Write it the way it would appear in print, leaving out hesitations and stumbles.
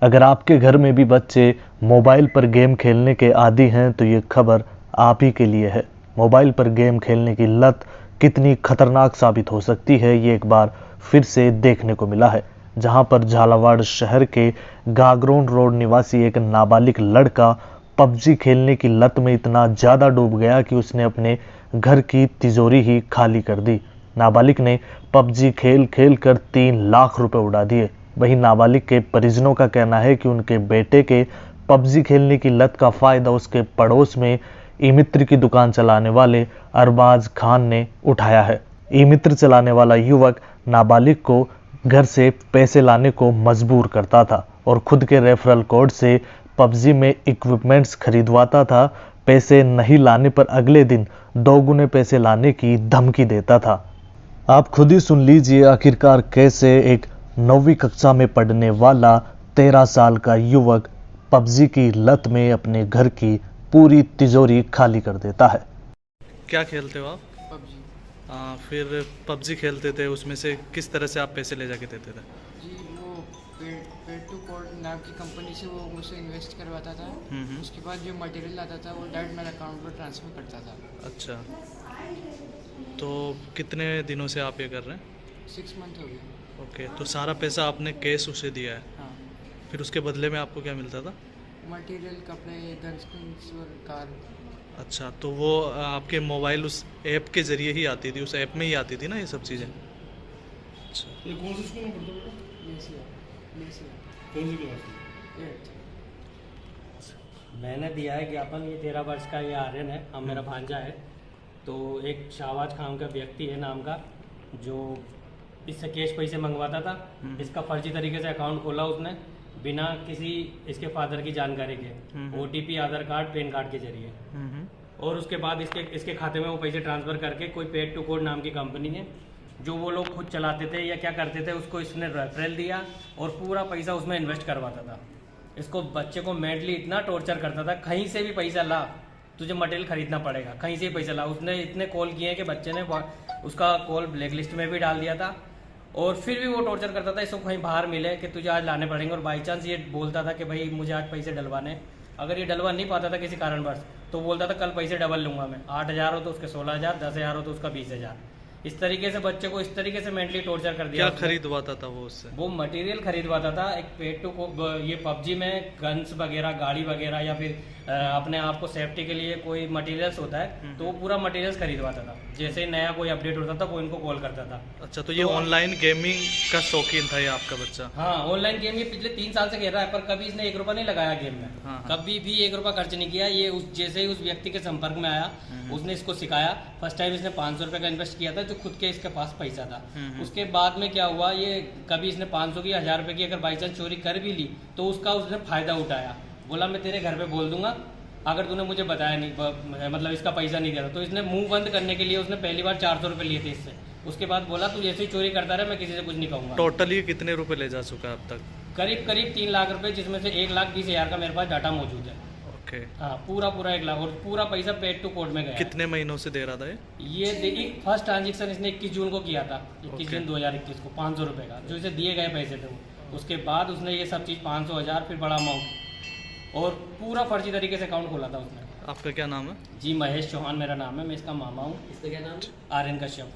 अगर आपके घर में भी बच्चे मोबाइल पर गेम खेलने के आदी हैं तो ये खबर आप ही के लिए है। मोबाइल पर गेम खेलने की लत कितनी खतरनाक साबित हो सकती है, ये एक बार फिर से देखने को मिला है, जहां पर झालावाड़ शहर के गागरोन रोड निवासी एक नाबालिग लड़का पबजी खेलने की लत में इतना ज़्यादा डूब गया कि उसने अपने घर की तिजोरी ही खाली कर दी। नाबालिग ने पबजी खेल खेल कर 3 लाख रुपए उड़ा दिए। वहीं नाबालिग के परिजनों का कहना है कि उनके बेटे के पबजी खेलने की लत का फायदा उसके पड़ोस में ई मित्र की दुकान चलाने वाले अरबाज खान ने उठाया है। ई मित्र चलाने वाला युवक नाबालिग को घर से पैसे लाने को मजबूर करता था और खुद के रेफरल कोड से पबजी में इक्विपमेंट्स खरीदवाता था। पैसे नहीं लाने पर अगले दिन 2 गुने पैसे लाने की धमकी देता था। आप खुद ही सुन लीजिए आखिरकार कैसे एक 9वीं कक्षा में पढ़ने वाला 13 साल का युवक पबजी की लत में अपने घर की पूरी तिजोरी खाली कर देता है। क्या खेलते हो आप? पबजी। फिर पबजी खेलते थे, उसमें से किस तरह से आप पैसे ले जाके देते थे? जी वो पेड टू कोड नाम की कंपनी से वो मुझसे इन्वेस्ट करवाता था। उसके बाद जो मटेरियल आता था वो डायरेक्ट मेरे अकाउंट पर ट्रांसफ़र करता था। अच्छा, तो कितने दिनों से आप ये कर रहे हैं? 6 मंथ हो गए। ओके, तो सारा पैसा आपने कैश उसे दिया है? हाँ। फिर उसके बदले में आपको क्या मिलता था? मटेरियल, कपड़े, गन स्किन्स और कार। अच्छा, तो वो आपके मोबाइल उस ऐप के ज़रिए ही आती थी, उस ऐप में ही आती थी ना ये सब चीज़ें? अच्छा, ये कौन सी स्कूल में पढ़ते हो बेटा? कौन सी क्लास में? 8th। मैंने दिया है ज्ञापन, ये 13 वर्ष का ये आर्यन है, अब मेरा भांजा है। तो एक शाहबाज खान का व्यक्ति है नाम का, जो इससे कैश पैसे मंगवाता था। इसका फर्जी तरीके से अकाउंट खोला उसने, बिना किसी इसके फादर की जानकारी के, OTP, आधार कार्ड, पैन कार्ड के जरिए। और उसके बाद इसके खाते में वो पैसे ट्रांसफ़र करके, कोई पेड टू कोड नाम की कंपनी है जो वो लोग खुद चलाते थे या क्या करते थे, उसको इसने रेफरल दिया और पूरा पैसा उसमें इन्वेस्ट करवाता था। इसको बच्चे को मेंटली इतना टॉर्चर करता था, कहीं से भी पैसा ला, तुझे मटेरियल खरीदना पड़ेगा, कहीं से भी पैसा ला। उसने इतने कॉल किए कि बच्चे ने उसका कॉल ब्लैक लिस्ट में भी डाल दिया था। और फिर भी वो टॉर्चर करता था, इसको कहीं बाहर मिले कि तुझे आज लाने पड़ेंगे। और बाई चांस ये बोलता था कि भाई मुझे आज पैसे डलवाने, अगर ये डलवा नहीं पाता था किसी कारणवश तो बोलता था कल पैसे डबल लूंगा मैं। 8,000 हो तो उसके 16,000, 10,000 हो तो उसका 20,000। इस तरीके से बच्चे को इस तरीके से मेंटली टॉर्चर कर दिया। क्या खरीदवाता था वो उससे? वो मटेरियल खरीदवाता था, एक पेड टू ये पबजी में गन्स वगैरह, गाड़ी वगैरह, या फिर अपने आप को सेफ्टी के लिए कोई मटेरियल्स होता है तो वो पूरा मटेरियल्स खरीदवाता था। जैसे नया कोई अपडेट होता था वो इनको कॉल करता था। अच्छा, तो ये ऑनलाइन गेमिंग का शौकीन था ये आपका बच्चा? हाँ, ऑनलाइन गेम ये पिछले 3 साल से खेल रहा है, पर कभी इसने 1 रुपया नहीं लगाया गेम में। हाँ। कभी भी 1 रुपया खर्च नहीं किया। ये जैसे ही उस व्यक्ति के संपर्क में आया, उसने इसको सिखाया। फर्स्ट टाइम इसने 500 रुपये का इन्वेस्ट किया था, जो खुद के इसके पास पैसा था। उसके बाद में क्या हुआ, ये कभी इसने 500 की, 1000 रुपये की अगर बाई चांस चोरी कर भी ली तो उसका उसने फायदा उठाया। बोला मैं तेरे घर पे बोल दूंगा अगर तूने मुझे बताया नहीं, मतलब इसका पैसा नहीं दिया था। तो इसने मुंह बंद करने के लिए उसने पहली बार 400 रुपये लिए थे इससे। उसके बाद बोला तू जैसे ही चोरी करता रहे, मैं किसी से कुछ नहीं कहूँगा। टोटली कितने रुपए ले जा चुका है अब तक? करीब 3 लाख रुपए, जिसमें से 1,20,000 का मेरे पास डाटा मौजूद है। ओके। हाँ, पूरा 1 लाख, और पूरा पैसा पेड टू कोड में गया। कितने महीनों से दे रहा था ये देखिए, फर्स्ट ट्रांजेक्शन इसने 21 जून को किया था, 21 जून 2021 को 500 रुपये का, जो इसे दिए गए पैसे थे वो। उसके बाद उसने ये सब चीज़ 500, 1000, फिर बड़ा अमाउंट, और पूरा फर्जी तरीके से अकाउंट खोला था उसने। आपका क्या नाम है? जी महेश चौहान मेरा नाम है, मैं इसका मामा हूँ। इसका क्या नाम है? आर्यन कश्यप।